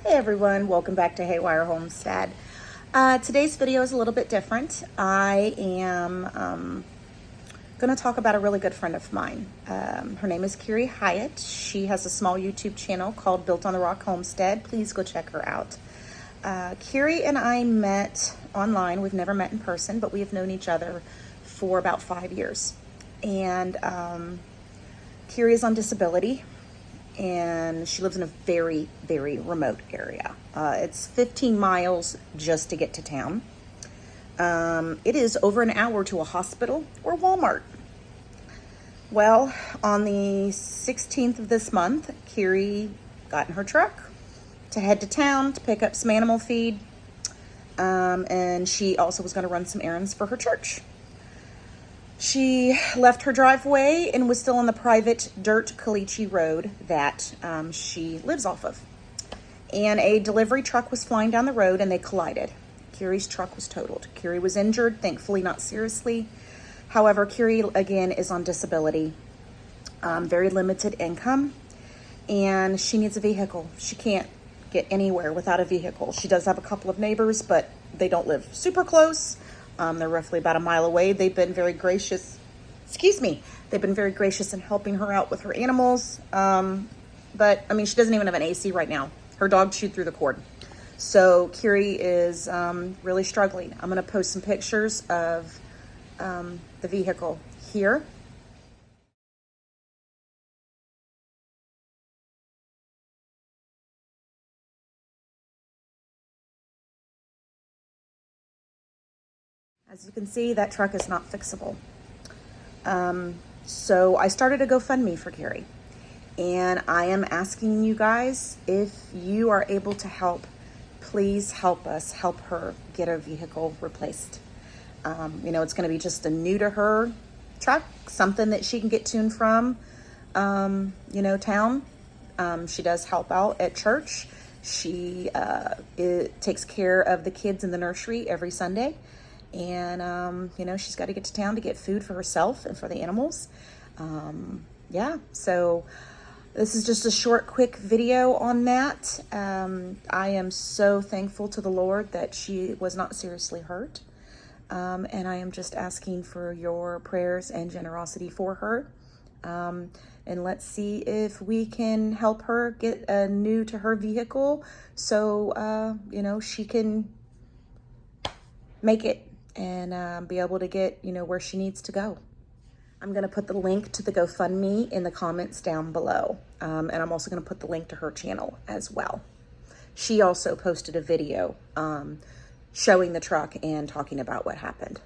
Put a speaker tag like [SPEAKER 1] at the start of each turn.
[SPEAKER 1] Hey everyone, welcome back to Haywire Homestead. Today's video is a little bit different. I am going to talk about a really good friend of mine. Her name is Kiri. She has a small YouTube channel called Built on the Rock Homestead. Please go check her out. Kiri and I met online. We've never met in person, but we have known each other for about 5 years. And Kiri is on disability, and she lives in a very, very remote area. It's 15 miles just to get to town. It is over an hour to a hospital or Walmart. Well, on the 16th of this month, Kiri got in her truck to head to town to pick up some animal feed. And she also was going to run some errands for her church. She left her driveway and was still on the private dirt caliche road that she lives off of. And a delivery truck was flying down the road and they collided. Kiri's truck was totaled. Kiri was injured, thankfully not seriously. However, Kiri, again, is on disability, very limited income, and she needs a vehicle. She can't get anywhere without a vehicle. She does have a couple of neighbors, but they don't live super close. They're roughly about a mile away. They've been very gracious. They've been very gracious in helping her out with her animals. But I mean, she doesn't even have an AC right now. Her dog chewed through the cord. So Kiri is really struggling. I'm going to post some pictures of the vehicle here. As you can see, that truck is not fixable. So I started a GoFundMe for Kiri, and I am asking you guys, if you are able to help, please help us help her get her vehicle replaced. It's going to be just a new to her truck, something that she can get to and from, town. She does help out at church. She takes care of the kids in the nursery every Sunday. And, she's got to get to town to get food for herself and for the animals. So this is just a short, quick video on that. I am so thankful to the Lord that she was not seriously hurt. And I am just asking for your prayers and generosity for her. And let's see if we can help her get a new to her vehicle so, she can make it and be able to get, where she needs to go. I'm going to put the link to the GoFundMe in the comments down below. And I'm also going to put the link to her channel as well. She also posted a video showing the truck and talking about what happened.